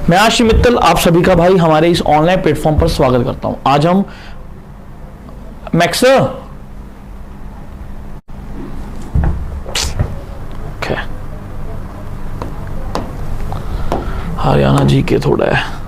मैं आशीष मित्तल आप सभी का भाई हमारे इस ऑनलाइन प्लेटफॉर्म पर स्वागत करता हूं। आज हम मैक्स हरियाणा जी के थोड़ा है।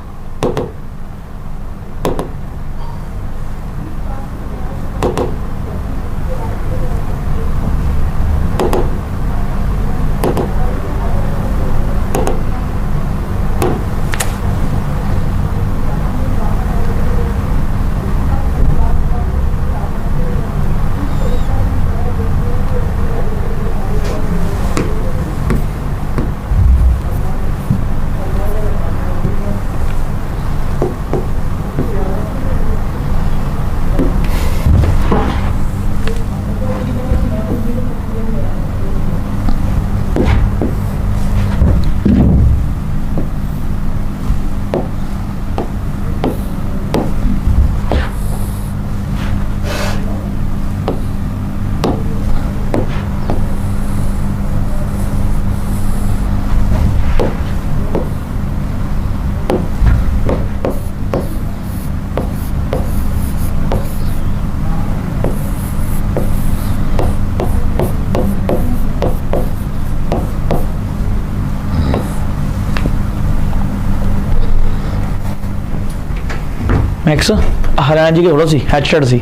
मैक्स हरियाणा जी के थोड़ा सी हेडशॉट सी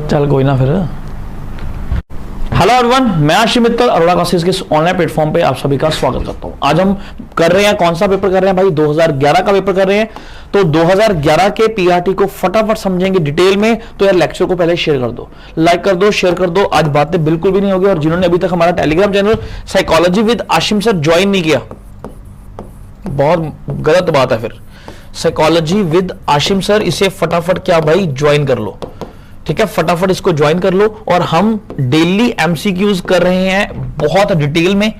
चल कोई ना फिर। हेलो एवरीवन, मैं आशीष मित्तल अरोड़ा क्लासेस के ऑनलाइन प्लेटफॉर्म पे आप सभी का स्वागत करता हूं। आज हम कर रहे हैं कौन सा पेपर कर रहे हैं भाई? 2011 का पेपर कर रहे हैं। तो 2011 के पीआरटी को फटाफट समझेंगे डिटेल में। तो यार लेक्चर को पहले शेयर कर दो, लाइक कर दो, शेयर कर दो। आज बातें बिल्कुल भी नहीं होगी। और जिन्होंने अभी तक हमारा telegram channel psychology with Ashim sir join नहीं किया, बहुत गलत बात है। फिर साइकोलॉजी विद आशिम सर, इसे फटाफट क्या भाई ज्वाइन कर लो, ठीक है? फटाफट इसको ज्वाइन कर लो। और हम डेली एमसीक्यूज कर रहे हैं बहुत डिटेल में,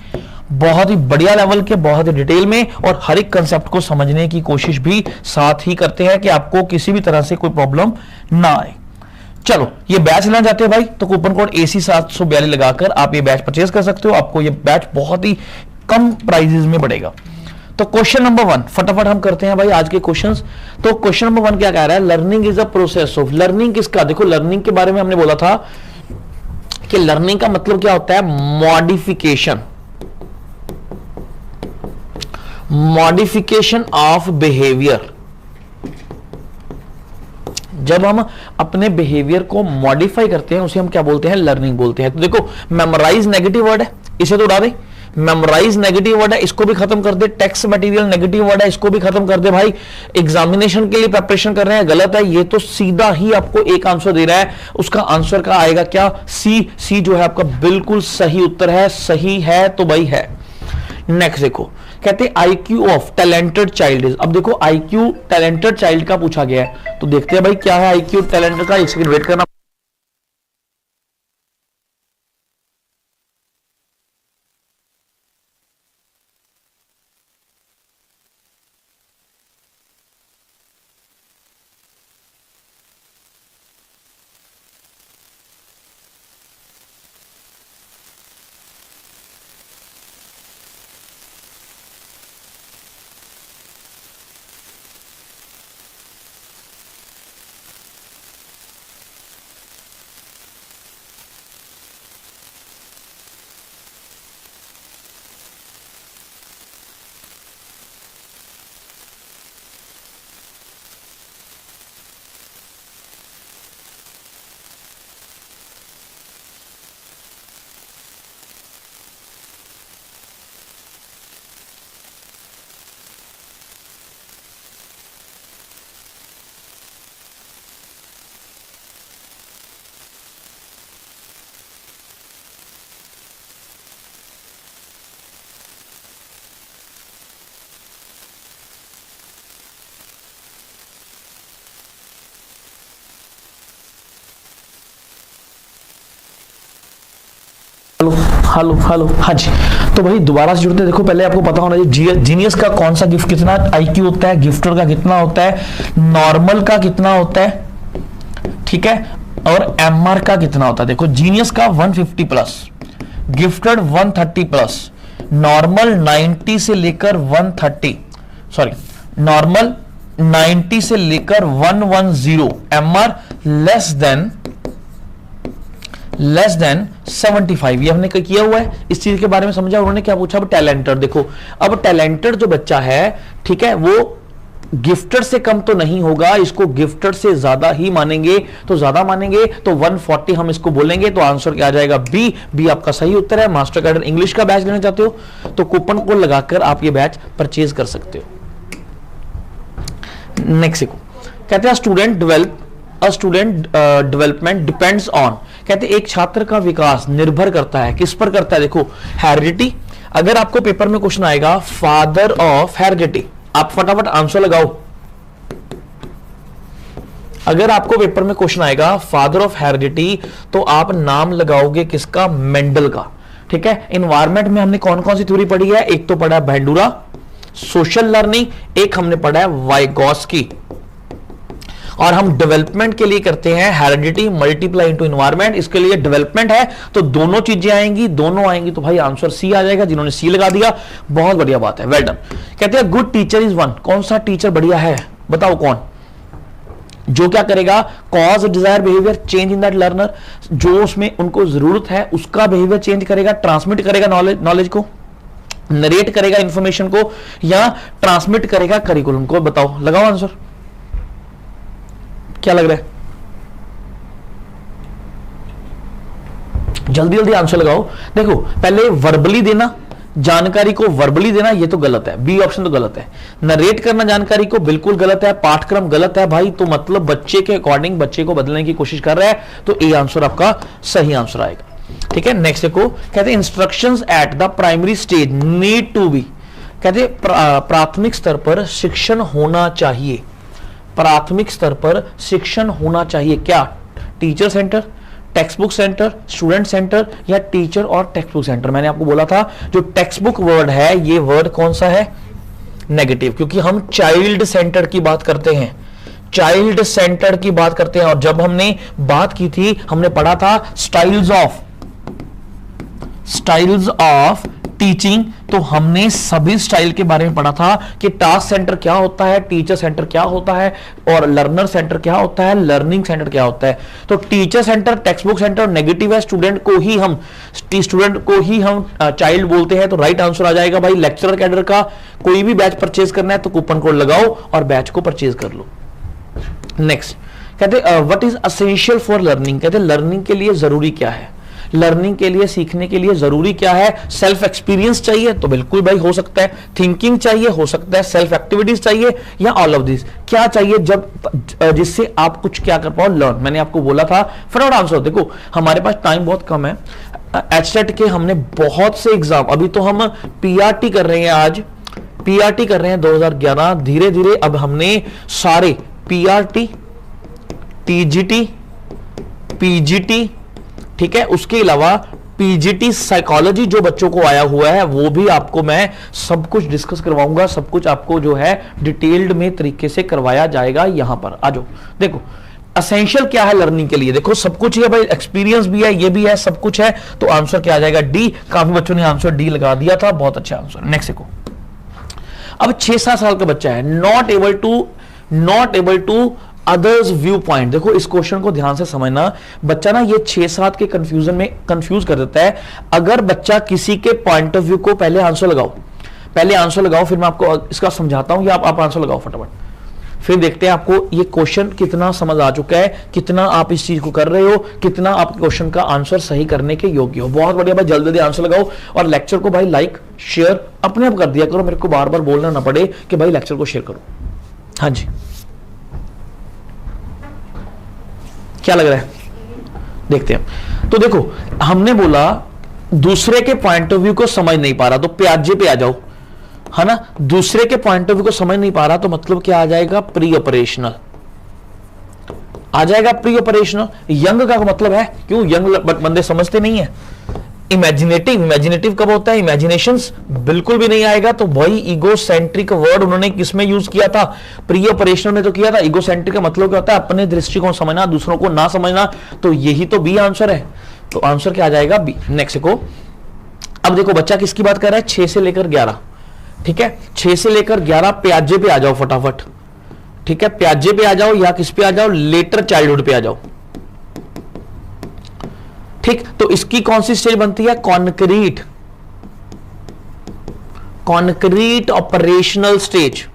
बहुत ही बढ़िया लेवल के, बहुत ही डिटेल में, और हर एक कंसेप्ट को समझने की कोशिश भी साथ ही करते हैं कि आपको किसी भी तरह से कोई प्रॉब्लम ना आए। चलो ये बैच लेना चाहते हैं भाई तो कूपन कोड AC 742 लगाकर आप ये बैच परचेज कर सकते हो। आपको ये बैच बहुत ही कम प्राइजेस में पड़ेगा। तो क्वेश्चन नंबर 1 फटाफट हम करते हैं भाई आज के क्वेश्चंस। तो क्वेश्चन नंबर 1 क्या कह रहा है? Learning is a process of. Learning किसका? देखो लर्निंग के बारे में हमने बोला था कि लर्निंग का मतलब क्या होता है? Modification, modification of behaviour. जब हम अपने बिहेवियर को मॉडिफाई करते हैं उसे हम क्या बोलते हैं? लर्निंग बोलते हैं। तो देखो मेमोराइज नेगेटिव वर्ड है, इसे तो उड़ा दे। मेमोराइज नेगेटिव वर्ड है, इसको भी खत्म कर दे। टेक्स्ट मटेरियल नेगेटिव वर्ड है, इसको भी खत्म कर दे भाई। एग्जामिनेशन के लिए प्रिपरेशन कर रहे हैं, गलत है। ये तो सीधा ही आपको एक आंसर दे रहा है, उसका आंसर का आएगा क्या? सी जो है आपका बिल्कुल सही उत्तर है। सही है तो भाई है। नेक्स्ट देखो, कहते हैं IQ of talented child is. अब देखो IQ टैलेंटेड चाइल्ड का पूछा गया है, तो देखते हैं भाई क्या है IQ टैलेंटेड का। एक सेकंड वेट करना। हेलो हेलो हेलो, हाँ जी। तो भाई दोबारा से जुड़ते, देखो पहले आपको पता होना चाहिए जीनियस का कौन सा गिफ्ट कितना IQ होता है, गिफ्टर का कितना होता है, नॉर्मल का कितना होता है, ठीक है, और MR का कितना होता है। देखो जीनियस का 150 प्लस, गिफ्टेड 130 प्लस, नॉर्मल 90 से लेकर 130, सॉरी नॉर्मल 90 से लेकर 110 MR लेस देन 75, ये हमने किया हुआ है। इस चीज के बारे में समझा। उन्होंने क्या पूछा? अब टैलेंटेड, देखो अब टैलेंटेड जो बच्चा है, ठीक है, वो गिफ्टेड से कम तो नहीं होगा, इसको गिफ्टेड से ज्यादा ही मानेंगे। तो ज्यादा मानेंगे तो 140 हम इसको बोलेंगे। तो आंसर क्या आ जाएगा? बी। बी आपका सही उत्तर है। मास्टर कैडर इंग्लिश का बैच लेना चाहते हो तो कूपन कोड लगाकर आप ये बैच परचेज कर सकते हो। नेक्स्ट को कहते हैं स्टूडेंट डेवलपमेंट डिपेंड्स ऑन, कहते हैं एक छात्र का विकास निर्भर करता है, किस पर करता है? देखो हेरिडिटी। अगर आपको पेपर में क्वेश्चन आएगा फादर ऑफ हेरिडिटी, आप फटाफट आंसर लगाओ। अगर आपको पेपर में क्वेश्चन आएगा फादर ऑफ हेरिडिटी तो आप नाम लगाओगे किसका? मेंडल का। ठीक है, एनवायरमेंट में हमने कौन कौन सी थ्योरी पढ़ी है? एक तो पढ़ा है बैंडुरा सोशल लर्निंग, एक हमने पढ़ा है वाइगॉस्की। और हम डेवलपमेंट के लिए करते हैं हेरिडिटी मल्टीप्लाई इनटू एनवायरमेंट। इसके लिए डेवलपमेंट है तो दोनों चीजें आएंगी, दोनों आएंगी तो भाई आंसर सी आ जाएगा। जिन्होंने सी लगा दिया बहुत बढ़िया बात है, वेल डन। कहते हैं गुड टीचर इज वन, कौन सा टीचर बढ़िया है? बताओ कौन? जो क्या करेगा? Cause desire behaviour change in that learner, जो उसमें उनको जरूरत है उसका बिहेवियर चेंज करेगा, ट्रांसमिट करेगा नॉलेज को, नरेट करेगा इंफॉर्मेशन को, या ट्रांसमिट करेगा करिकुलम को। बताओ, लगाओ आंसर, क्या लग रहा है? जल्दी जल्दी आंसर लगाओ। देखो पहले वर्बली देना, जानकारी को वर्बली देना, ये तो गलत है, बी ऑप्शन तो गलत है। नरेट करना जानकारी को बिल्कुल गलत है, पाठक्रम गलत है भाई। तो मतलब बच्चे के अकॉर्डिंग बच्चे को बदलने की कोशिश कर रहा है, तो ए आंसर आपका सही आंसर आएगा। ठीक है, नेक्स्ट देखो, कहते हैं instructions at the primary stage need to be, कहते प्राथमिक स्तर पर शिक्षण होना चाहिए। प्राथमिक स्तर पर शिक्षण होना चाहिए क्या? Teacher centre, text book centre, student centre, या टीचर और टेक्स्ट बुक सेंटर। मैंने आपको बोला था जो टेक्स्ट बुक वर्ड है ये वर्ड कौन सा है? नेगेटिव, क्योंकि हम चाइल्ड सेंटर की बात करते हैं, चाइल्ड सेंटर की बात करते हैं। और जब हमने बात की थी हमने पढ़ा था स्टाइल्स ऑफ टीचिंग, तो हमने सभी स्टाइल के बारे में पढ़ा था कि टास्क सेंटर क्या होता है, टीचर सेंटर क्या होता है, और लर्नर सेंटर क्या होता है, लर्निंग सेंटर क्या होता है। तो teacher centre, text book centre negative है, स्टूडेंट को ही हम चाइल्ड बोलते हैं। तो राइट आंसर आ जाएगा भाई लेक्चरर कैडर का। कोई भी बैच परचेज करना है तो कूपन कोड लगाओ और बैच को परचेज कर लो। नेक्स्ट कहते what is essential for learning, कहते लर्निंग के लिए जरूरी क्या है? लर्निंग के लिए, सीखने के लिए जरूरी क्या है? सेल्फ एक्सपीरियंस चाहिए तो बिल्कुल भाई हो सकता है, थिंकिंग चाहिए हो सकता है, सेल्फ एक्टिविटीज चाहिए, या ऑल ऑफ दिस। क्या चाहिए जब जिससे आप कुछ क्या कर पाओ? लर्न। मैंने आपको बोला था फटाफट आंसर। देखो हमारे पास टाइम बहुत कम है, एचटेट के हमने बहुत से एग्जाम, अभी तो हम पीआरटी कर रहे हैं, आज पीआरटी कर रहे हैं 2011। धीरे धीरे अब हमने सारे पीआरटी, टीजीटी, पीजीटी, ठीक है, उसके अलावा पीजीटी साइकोलॉजी जो बच्चों को आया हुआ है वो भी आपको मैं सब कुछ डिस्कस करवाऊंगा। सब कुछ आपको जो है डिटेल्ड में तरीके से करवाया जाएगा। यहां पर आ जाओ। देखो एसेंशियल क्या है लर्निंग के लिए? देखो सब कुछ है भाई, एक्सपीरियंस भी है, ये भी है, सब कुछ है। तो आंसर क्या आ जाएगा? डी। काफी बच्चों ने आंसर डी लगा दिया था, बहुत अच्छा आंसर। नेक्स्ट देखो, अब 6-7 साल का बच्चा है, not able to others view point. देखो इस क्वेश्चन को ध्यान से समझना, बच्चा ना ये 6-7 के कंफ्यूजन में कंफ्यूज कर देता है। अगर बच्चा किसी के पॉइंट ऑफ व्यू को, पहले आंसर लगाओ, फिर मैं आपको इसका समझाता हूं, या आप आंसर लगाओ फटाफट, फिर देखते हैं आपको ये क्वेश्चन कितना समझ आ चुका है, कितना आप इस चीज को कर रहे हो, कितना आप क्वेश्चन का आंसर सही करने के योग्य हो। बहुत बढ़िया भाई, जल्दी जल्दी आंसर लगाओ और लेक्चर को भाई लाइक शेयर अपने आप कर दिया करो, मेरे को बार बार बोलना ना पड़े कि भाई लेक्चर को शेयर करो। हाँ जी, क्या लग रहा है? देखते हैं। तो देखो हमने बोला दूसरे के पॉइंट ऑफ व्यू को समझ नहीं पा रहा, तो प्याजे पे आ जाओ, है ना। दूसरे के पॉइंट ऑफ व्यू को समझ नहीं पा रहा तो मतलब क्या आ जाएगा? प्री ऑपरेशनल आ जाएगा, प्री ऑपरेशनल। यंग का मतलब है, क्यों यंग बंदे समझते नहीं है। इमेजिनेटिव कब होता है? इमेजिनेशंस बिल्कुल भी नहीं आएगा। तो भाई ईगोसेंट्रिक वर्ड उन्होंने किसमें यूज किया था? प्री ऑपरेशनल में तो किया था। ईगोसेंट्रिक का मतलब क्या होता है? अपने दृष्टिकोण समझना, दूसरों को ना समझना। तो यही तो बी आंसर है। तो आंसर क्या आ जाएगा? बी। नेक्स्ट को अब देखो बच्चा किसकी बात कर रहा है? 6 से लेकर 11, ठीक है, 6 से लेकर 11 प्याजे पे आ जाओ फटाफट। ठीक है, प्याजे पे आ जाओ या किस पे आ जाओ, लेटर चाइल्डहुड पे आ जाओ। ठीक, तो इसकी कौन सी स्टेज बनती है, कॉन्क्रीट, कॉन्क्रीट ऑपरेशनल स्टेज।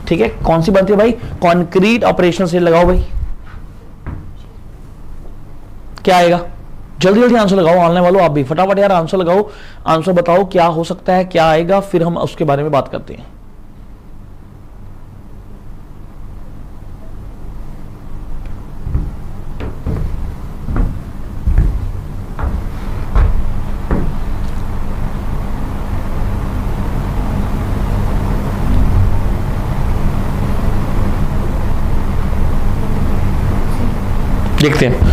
ठीक है, कौन सी बनती है भाई, कॉन्क्रीट ऑपरेशनल स्टेज। लगाओ भाई, क्या आएगा, जल्दी जल्दी आंसर लगाओ, ऑनलाइन वालों आप भी फटाफट यार आंसर लगाओ, आंसर बताओ क्या हो सकता है, क्या आएगा, फिर हम उसके बारे में बात करते हैं। देखते हैं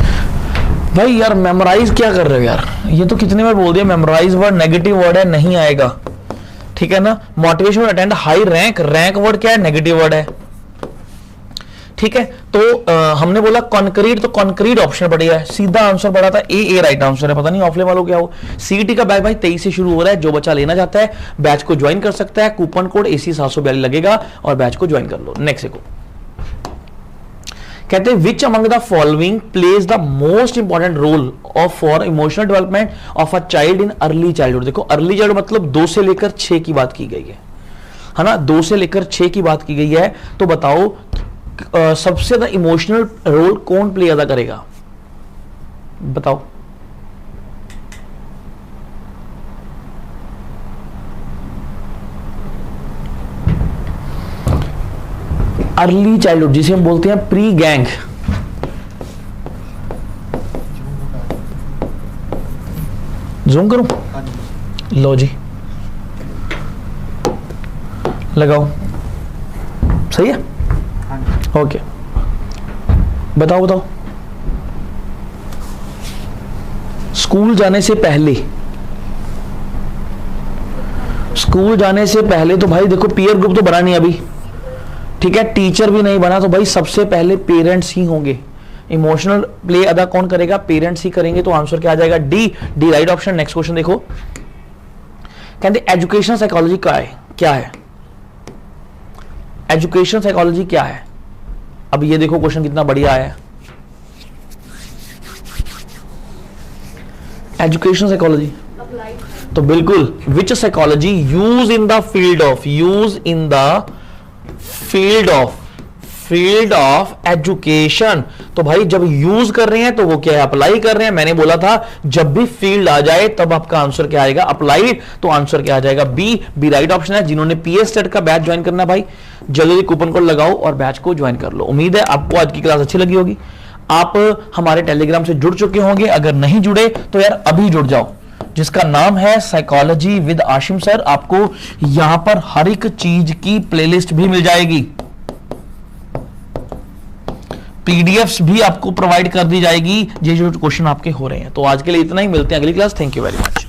भाई। यार मेमोराइज क्या कर रहे हो यार, ये तो कितने बार बोल दिया, मेमोराइज वर्ड नेगेटिव वर्ड है, नहीं आएगा। ठीक है ना, motivation attend high rank, rank word क्या है, नेगेटिव वर्ड है। ठीक है, तो हमने बोला कॉन्क्रीट, तो कॉन्क्रीट ऑप्शन बढ़िया है, सीधा आंसर पड़ा था ए राइट आंसर है। पता नहीं ऑफलाइन वालों क्या हो। सीईटी का बैच भाई 23 से शुरू हो रहा है, जो बच्चा लेना चाहता है बैच को ज्वाइन कर सकता है, कूपन कोड AC 742 लगेगा और बैच को ज्वाइन कर लो। नेक्स्ट देखो, कहते हैं which among the following plays the most important role of for emotional development of a child in early childhood. देखो अर्ली चाइल्ड मतलब 2 से लेकर 6 की बात की गई है ना, 2 से लेकर 6 की बात की गई है। तो बताओ सबसे ज्यादा इमोशनल रोल कौन प्ले अदा करेगा, बताओ। अर्ली चाइल्डहुड जिसे हम बोलते हैं प्री गैंग, जूम करूं, लो जी लगाओ, सही है, ओके। बताओ बताओ, स्कूल जाने से पहले, स्कूल जाने से पहले तो भाई देखो पीयर ग्रुप तो बना नहीं अभी, ठीक है, टीचर भी नहीं बना, तो भाई सबसे पहले पेरेंट्स ही होंगे। इमोशनल प्ले अदा कौन करेगा, पेरेंट्स ही करेंगे। तो आंसर क्या आ जाएगा, D right option. Next question देखो, कहते एजुकेशन साइकोलॉजी क्या है, एजुकेशन साइकोलॉजी क्या है। अब ये देखो क्वेश्चन कितना बढ़िया है, एजुकेशन साइकोलॉजी, तो बिल्कुल which psychology use in the field of education. तो भाई जब यूज कर रहे हैं तो वो क्या है, अप्लाई कर रहे हैं। मैंने बोला था जब भी फील्ड आ जाए तब आपका आंसर क्या आएगा, अप्लाइड। तो आंसर क्या आ जाएगा, बी राइट ऑप्शन है। जिन्होंने PS टेट का बैच ज्वाइन करना भाई जल्दी कूपन कोड लगाओ और बैच को ज्वाइन कर लो। उम्मीद है आपको आज की क्लास अच्छी लगी होगी। आप हमारे टेलीग्राम से जुड़ चुके होंगे, अगर नहीं जुड़े तो यार अभी जुड़ जाओ, जिसका नाम है साइकोलॉजी विद आशिम सर। आपको यहां पर हर एक चीज की प्लेलिस्ट भी मिल जाएगी, PDFs भी आपको प्रोवाइड कर दी जाएगी, ये जो क्वेश्चन आपके हो रहे हैं। तो आज के लिए इतना ही, मिलते हैं अगली class. Thank you very much.